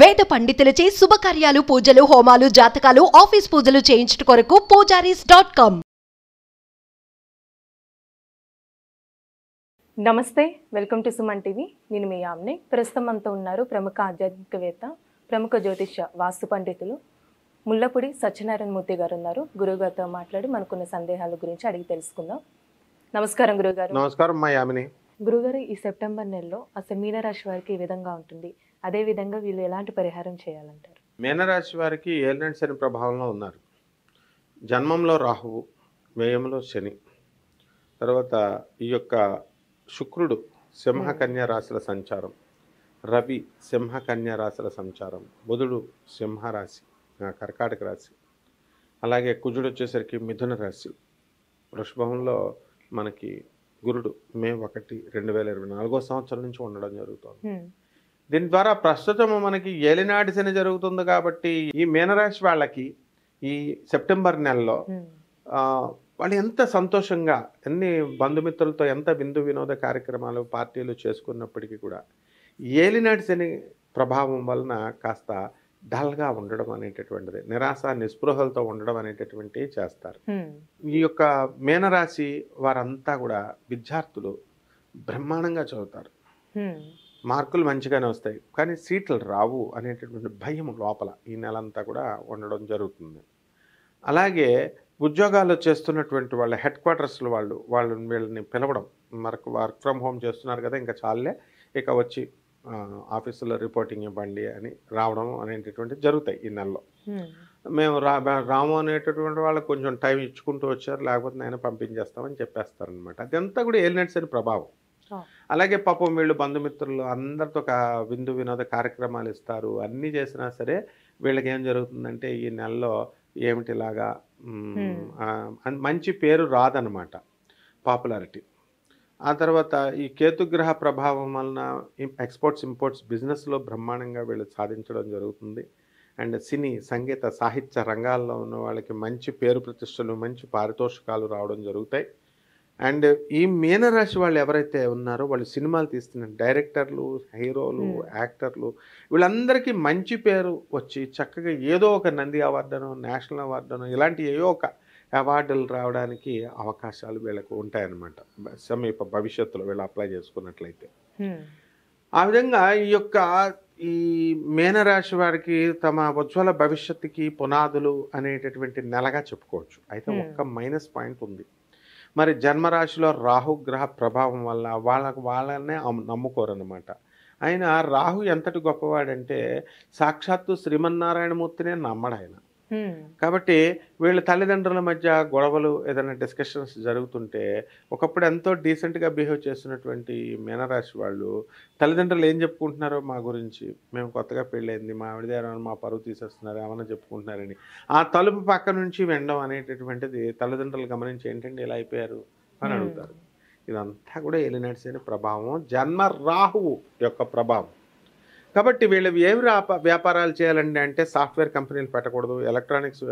వేద పండితులచే శుభకార్యాలు పూజలు హోమాలు జాతకాలు ఆఫీస్ పూజలు చేయించుట కొరకు పూజారీస్.com. నమస్తే, వెల్కమ్ టు సుమన్ టీవీ. నేను మీ యామ్ని. ప్రస్తుతం మనతో ఉన్నారు ప్రముఖ ఆధ్యాత్మికవేత్త, ప్రముఖ జ్యోతిష వాస్తు పండితులు ముల్లపూడి సత్యనారాయణ మూర్తి గారు ఉన్నారు. గురువుగారితో మాట్లాడి మనకున్న సందేహాల గురించి అడిగి తెలుసుకుందాం. నమస్కారం గురుగారు. నమస్కారం మా యామిని. గురుగారు, ఈ సెప్టెంబర్ నెలలో అసలు మీనరాశి వారికి ఏ విధంగా ఉంటుంది, అదే విధంగా వీళ్ళు ఎలాంటి పరిహారం చేయాలంటారు? మీనరాశి వారికి ఏలినాటి శని ప్రభావంలో ఉన్నారు. జన్మంలో రాహువు, వ్యయంలో శని, తర్వాత ఈ యొక్క శుక్రుడు సింహ కన్యా రాశుల సంచారం, రవి సింహ కన్యా రాశుల సంచారం, బుధుడు సింహరాశి కర్కాటక రాశి, అలాగే కుజుడు వచ్చేసరికి మిథున రాశి, వృషభంలో మనకి గురుడు మే 1, 2024 సంవత్సరం నుంచి ఉండడం జరుగుతుంది. దీని ద్వారా ప్రస్తుతం మనకి ఏలినాటి శని జరుగుతుంది కాబట్టి ఈ మీనరాశి వాళ్ళకి ఈ సెప్టెంబర్ నెలలో వాళ్ళు ఎంత సంతోషంగా ఎన్ని బంధుమిత్రులతో ఎంత విందు వినోద కార్యక్రమాలు పార్టీలు చేసుకున్నప్పటికీ కూడా ఏలినాటి శని ప్రభావం వలన కాస్త డల్గా ఉండడం అనేటటువంటిది, నిరాశ నిస్పృహలతో ఉండడం అనేటటువంటివి చేస్తారు. ఈ యొక్క మీనరాశి వారంతా కూడా విద్యార్థులు బ్రహ్మాండంగా చదువుతారు, మార్కులు మంచిగానే వస్తాయి, కానీ సీట్లు రావు అనేటటువంటి భయం లోపల ఈ నెలంతా కూడా ఉండడం జరుగుతుంది. అలాగే ఉద్యోగాలు చేస్తున్నటువంటి వాళ్ళ హెడ్ క్వార్టర్స్లో వీళ్ళని పిలవడం, వర్క్ ఫ్రమ్ హోమ్ చేస్తున్నారు కదా, ఇంకా చాలే ఇక వచ్చి ఆఫీసులో రిపోర్టింగ్ ఇవ్వండి అని రావడం అనేటటువంటి జరుగుతాయి ఈ నెలలో. మేము రాము అనేటటువంటి వాళ్ళకి కొంచెం టైం ఇచ్చుకుంటూ వచ్చారు, లేకపోతే నేను పంపించేస్తామని చెప్పేస్తారనమాట. అదంతా కూడా ఏలినాటి శని ప్రభావం. అలాగే పాపం వీళ్ళు బంధుమిత్రులు అందరితో విందు వినోద కార్యక్రమాలు ఇస్తారు, అన్నీ చేసినా సరే వీళ్ళకి ఏం జరుగుతుందంటే ఈ నెలలో ఏమిటిలాగా మంచి పేరు రాదనమాట, పాపులారిటీ. ఆ తర్వాత ఈ కేతుగ్రహ ప్రభావం వలన ఎక్స్పోర్ట్స్ ఇంపోర్ట్స్ బిజినెస్లో బ్రహ్మాండంగా వీళ్ళు సాధించడం జరుగుతుంది. అండ్ సినీ సంగీత సాహిత్య రంగాల్లో ఉన్న వాళ్ళకి మంచి పేరు ప్రతిష్టలు, మంచి పారితోషికాలు రావడం జరుగుతాయి. అండ్ ఈ మీనరాశి వాళ్ళు ఎవరైతే ఉన్నారో వాళ్ళు సినిమాలు తీస్తున్న డైరెక్టర్లు, హీరోలు, యాక్టర్లు వీళ్ళందరికీ మంచి పేరు వచ్చి చక్కగా ఏదో ఒక నంది అవార్డును, నేషనల్ అవార్డును, ఇలాంటి ఏదో ఒక అవార్డులు రావడానికి అవకాశాలు వీళ్ళకు ఉంటాయన్నమాట సమీప భవిష్యత్తులో వీళ్ళు అప్లై చేసుకున్నట్లయితే. ఆ విధంగా ఈ మీనరాశి వారికి తమ ఉజ్వల భవిష్యత్తుకి పునాదులు అనేటటువంటి నెలగా చెప్పుకోవచ్చు. అయితే ఒక్క మైనస్ పాయింట్ ఉంది. మరి జన్మరాశిలో రాహుగ్రహ ప్రభావం వల్ల వాళ్ళనే నమ్ముకోరన్నమాట. ఆయన రాహు ఎంతటి గొప్పవాడంటే సాక్షాత్తు శ్రీమన్నారాయణమూర్తినే నమ్మడు ఆయన. కాబట్టి వీళ్ళ తల్లిదండ్రుల మధ్య గొడవలు, ఏదైనా డిస్కషన్స్ జరుగుతుంటే ఒకప్పుడు ఎంతో డీసెంట్గా బిహేవ్ చేస్తున్నటువంటి మీనరాశి వాళ్ళు తల్లిదండ్రులు ఏం చెప్పుకుంటున్నారో మా గురించి, మేము కొత్తగా పెళ్ళైంది, మా ఆవిడ దగ్గర మా పరువు తీసేస్తున్నారు, ఏమన్నా చెప్పుకుంటున్నారని ఆ తలుపు పక్క నుంచి వినడం అనేటటువంటిది తల్లిదండ్రులు గమనించి ఏంటంటే ఇలా అయిపోయారు అని అడుగుతారు. ఇదంతా కూడా ఏలినాటి శని ప్రభావం, జన్మ రాహువు యొక్క ప్రభావం. కాబట్టి వీళ్ళు ఏమి వ్యాపారాలు చేయాలండి అంటే సాఫ్ట్వేర్ కంపెనీలు పెట్టకూడదు, ఎలక్ట్రానిక్స్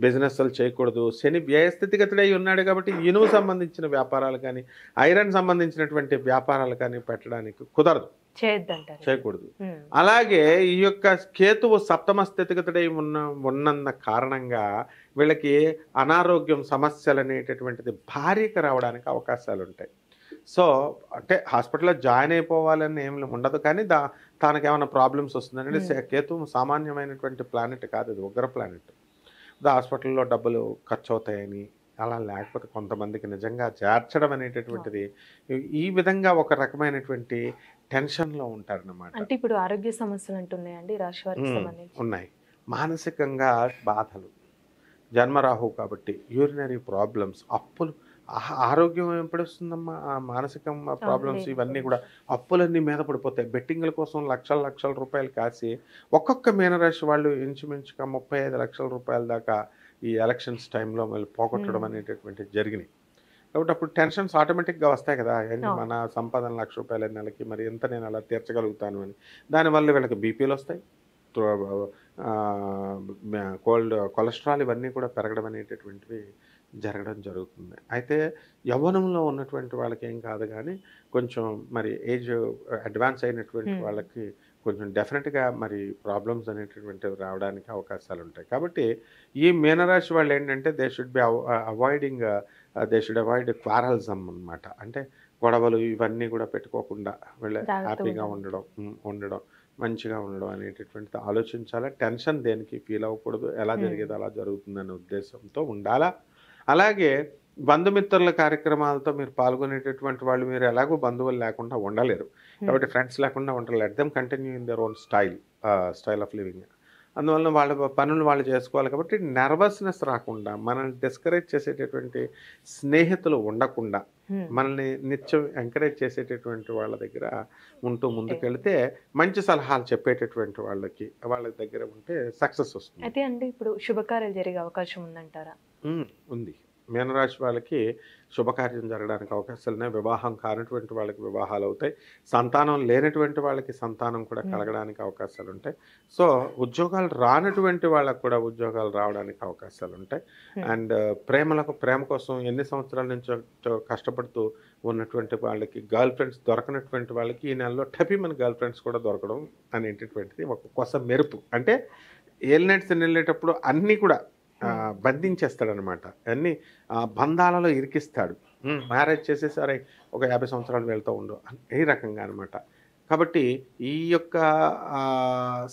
బిజినెస్లు చేయకూడదు. శని వ్యయస్థితిగతుడై ఉన్నాడు కాబట్టి ఇనుము సంబంధించిన వ్యాపారాలు కానీ, ఐరన్ సంబంధించినటువంటి వ్యాపారాలు కానీ పెట్టడానికి కుదరదు, చేయకూడదు. అలాగే ఈ యొక్క కేతువు సప్తమ స్థితిగతుడై ఉన్నంత కారణంగా వీళ్ళకి అనారోగ్యం సమస్యలు అనేటటువంటిది భారీగా రావడానికి అవకాశాలు ఉంటాయి. సో అంటే హాస్పిటల్లో జాయిన్ అయిపోవాలని ఏమి ఉండదు, కానీ తనకు ఏమైనా ప్రాబ్లమ్స్ వస్తుందంటే కేతువు సామాన్యమైనటువంటి ప్లానెట్ కాదు, అది ఉగ్ర ప్లానెట్. హాస్పిటల్లో డబ్బులు ఖర్చు అవుతాయని అలా, లేకపోతే కొంతమందికి నిజంగా చేర్చడం అనేటటువంటిది ఈ విధంగా ఒక రకమైనటువంటి టెన్షన్లో ఉంటారన్నమాట. అంటే ఇప్పుడు ఆరోగ్య సమస్యలు అంటున్నాయండి రాశి వారికి సంబంధించి? ఉన్నాయి. మానసికంగా బాధలు, జన్మరాహు కాబట్టి యూరినరీ ప్రాబ్లమ్స్, అప్పులు, ఆరోగ్యం ఎప్పుడు వస్తుందమ్మా, మానసిక ప్రాబ్లమ్స్ ఇవన్నీ కూడా అప్పులన్నీ మీద పడిపోతాయి. బెట్టింగ్ల కోసం లక్షల రూపాయలు కాసి ఒక్కొక్క మీనరాశి వాళ్ళు ఇంచుమించుగా 35 లక్షల రూపాయల దాకా ఈ ఎలక్షన్స్ టైంలో మళ్ళీ పోగొట్టడం అనేటటువంటి జరిగినాయి. కాబట్టి అప్పుడు టెన్షన్స్ ఆటోమేటిక్గా వస్తాయి కదా, మన సంపాదన ₹1,00,000 నెలకి, మరి ఎంత నేను అలా తీర్చగలుగుతాను అని. దానివల్ల వీళ్ళకి బీపీలు వస్తాయి, కొలెస్ట్రాల్ ఇవన్నీ కూడా పెరగడం అనేటటువంటివి జరగడం జరుగుతుంది. అయితే యవ్వనంలో ఉన్నటువంటి వాళ్ళకి ఏం కాదు, కానీ కొంచెం మరి ఏజ్ అడ్వాన్స్ అయినటువంటి వాళ్ళకి కొంచెం డెఫినెట్గా మరి ప్రాబ్లమ్స్ అనేటటువంటివి రావడానికి అవకాశాలు ఉంటాయి. కాబట్టి ఈ మీనరాశి వాళ్ళు ఏంటంటే they should be avoiding they should avoid quarrelsome అనమాట. అంటే గొడవలు ఇవన్నీ కూడా పెట్టుకోకుండా వీళ్ళు హ్యాపీగా ఉండడం మంచిగా ఉండడం అనేటటువంటిది ఆలోచించాలా. టెన్షన్ దేనికి ఫీల్ అవ్వకూడదు. ఎలా జరిగేది అలా జరుగుతుందనే ఉద్దేశంతో ఉండాలా. అలాగే బంధుమిత్రుల కార్యక్రమాలతో మీరు పాల్గొనేటటువంటి వాళ్ళు మీరు ఎలాగో బంధువులు లేకుండా ఉండలేరు. కాబట్టి ఫ్రెండ్స్ లేకుండా ఉండరు. Let them continue in their own style of living. అందువల్ల వాళ్ళ పనులు వాళ్ళు చేసుకోవాలి. కాబట్టి నర్వస్నెస్ రాకుండా, మనల్ని డిస్కరేజ్ చేసేటటువంటి స్నేహితులు ఉండకుండా, మనల్ని నిత్యం ఎంకరేజ్ చేసేటటువంటి వాళ్ళ దగ్గర ఉంటూ ముందుకెళ్తే మంచి సలహాలు చెప్పేటటువంటి వాళ్ళ దగ్గర ఉంటే సక్సెస్ వస్తుంది. అయితే అండి ఇప్పుడు శుభకార్యాలు జరిగే అవకాశం ఉందంటారా? ఉంది. మీనరాశి వాళ్ళకి శుభకార్యం జరగడానికి అవకాశాలు ఉన్నాయి. వివాహం కానటువంటి వాళ్ళకి వివాహాలు అవుతాయి. సంతానం లేనటువంటి వాళ్ళకి సంతానం కూడా కలగడానికి అవకాశాలు ఉంటాయి. సో ఉద్యోగాలు రానటువంటి వాళ్ళకు కూడా ఉద్యోగాలు రావడానికి అవకాశాలు ఉంటాయి. అండ్ ప్రేమ కోసం ఎన్ని సంవత్సరాల నుంచో కష్టపడుతూ ఉన్నటువంటి వాళ్ళకి గర్ల్ ఫ్రెండ్స్ దొరకనటువంటి వాళ్ళకి ఈ నెలలో టపిమని గర్ల్ ఫ్రెండ్స్ కూడా దొరకడం అనేటటువంటిది ఒక కొస మెరుపు. అంటే ఏలినట్స్ వెళ్ళేటప్పుడు అన్నీ కూడా బంధించేస్తాడనమాట. అన్నీ బంధాలలో ఇరికిస్తాడు. మ్యారేజ్ చేసేసరి ఒక 50 సంవత్సరాలు వెళ్తూ ఉండు ఈ రకంగా అనమాట. కాబట్టి ఈ యొక్క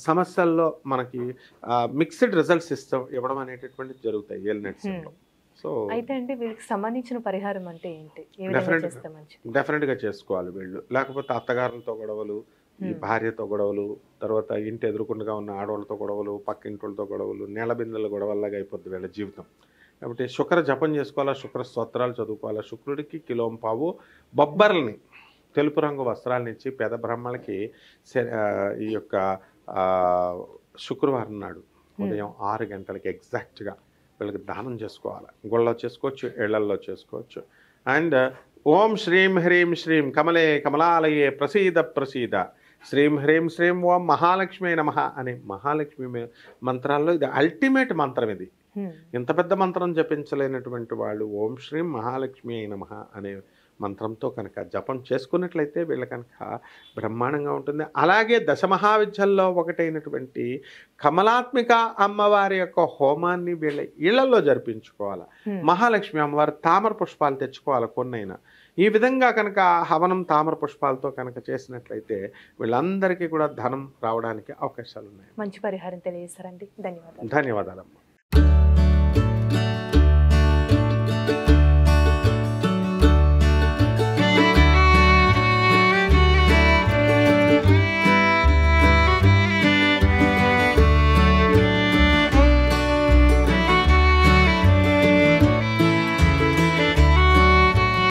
సమస్యల్లో మనకి మిక్స్డ్ రిజల్ట్స్ ఇవ్వడం అనేటటువంటిది జరుగుతాయి ఏలినట్స్లో. సో అయితే అండి వీళ్ళకి సంబంధించిన పరిహారం అంటే ఏంటి? డెఫినెట్గా చేసుకోవాలి వీళ్ళు. లేకపోతే అత్తగారులతో గొడవలు, ఈ భార్యతో గొడవలు, తర్వాత ఇంటి ఎదురుకుండా ఉన్న ఆడవాళ్ళతో గొడవలు, పక్కింటితో గొడవలు, నేల బిందెల గొడవల్లాగా అయిపోద్ది వీళ్ళ జీవితం. కాబట్టి శుక్ర జపం చేసుకోవాలా, శుక్ర స్తోత్రాలు చదువుకోవాలా. శుక్రుడికి కిలోంపావు బొబ్బర్లని తెలుపు రంగు వస్త్రాలను ఇచ్చి పేద బ్రాహ్మణులకి ఈ యొక్క శుక్రవారం నాడు ఉదయం 6 గంటలకి ఎగ్జాక్ట్గా వీళ్ళకి దానం చేసుకోవాలి. గుళ్ళలో చేసుకోవచ్చు, ఇళ్లల్లో చేసుకోవచ్చు. అండ్ ఓం శ్రీం హ్రీం శ్రీం కమలే కమలాలయే ప్రసీద శ్రీం హ్రీం శ్రీం ఓం మహాలక్ష్మి నమః అనే మహాలక్ష్మి మంత్రాల్లో ఇది అల్టిమేట్ మంత్రం. ఇది ఇంత పెద్ద మంత్రం జపించలేనటువంటి వాళ్ళు ఓం శ్రీం మహాలక్ష్మి నమః అనే మంత్రంతో కనుక జపం చేసుకున్నట్లయితే వీళ్ళ కనుక బ్రహ్మాండంగా ఉంటుంది. అలాగే దశమహావిద్యల్లో ఒకటైనటువంటి కమలాత్మిక అమ్మవారి యొక్క హోమాన్ని వీళ్ళ ఇళ్లలో జరిపించుకోవాలి. మహాలక్ష్మి అమ్మవారు తామర పుష్పాలు తెచ్చుకోవాలి కొన్నైనా. ఈ విధంగా కనుక హవనం తామర పుష్పాలతో కనుక చేసినట్లయితే వీళ్ళందరికీ కూడా ధనం రావడానికి అవకాశాలు ఉన్నాయి. మంచి పరిహారం తెలియజేస్తారండి. ధన్యవాదాలు. ధన్యవాదాలమ్మా.